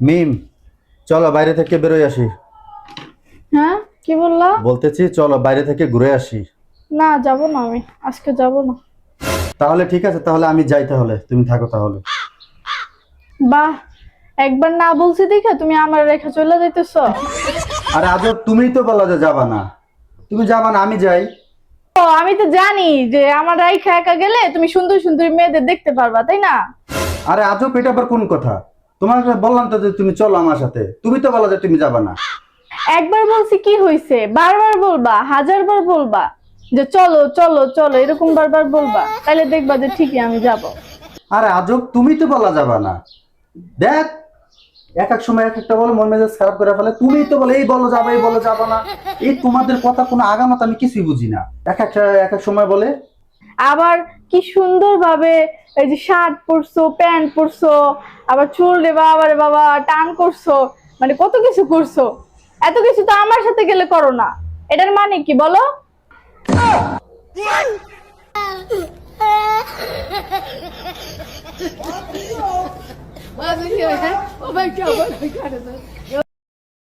মিম, চলো বাইরে থেকে বেরোই আসি। হ্যাঁ, কি বললা? বলতেছি চলো বাইরে থেকে ঘুরে আসি। না, যাব না, আমি আজকে যাব না। তাহলে ঠিক আছে, তাহলে আমি যাই, তাহলে তুমি থাকো তাহলে। বাহ, একবার না বলছি দেখে তুমি আমার রেখা চলে যাইতেছ। আরে আজব, তুমিই তো বলা যে যাবা না। তুমি যাবা না, আমি যাই। ও, আমি তো জানি যে আমার রাইখা একা গেলে তুমি সুন্দর সুন্দর মেয়েদের দেখতে পারবা, তাই না? আরে আজব, এটা আবার কোন কথা? তোমাকে বললাম তো যে তুমি চলো আমার সাথে, তুমি তো বলা যে তুমি যাবা না। একবার বলছি কি হইছে, বারবার বলবা, হাজারবার বলবা যে চলো চলো চলো, এরকম বারবার বলবা, তাইলে দেখবা যে ঠিকই আমি যাব। আরে আজব, তুমি তো বলা যাবা না। দেখ, এক এক সময় এক একটা বলো, মন মেজাজ খারাপ করে ফেলে। তুমিই তো বলে এই বলো যাবে, এই বলো যাবা না। এই তোমাদের কথা কোনো আগামাত আমি কিছুই বুঝি না। এক এক সময় বলে। আবার কি সুন্দর ভাবে এই যে শার্ট পরছো, প্যান্ট পরছো, আবার চুল রে বাবা রে বাবা টান করছো, মানে কত কিছু করছো। এত কিছু তো আমার সাথে গেলে করো না। এটার মানে কি বলো? Oh my God.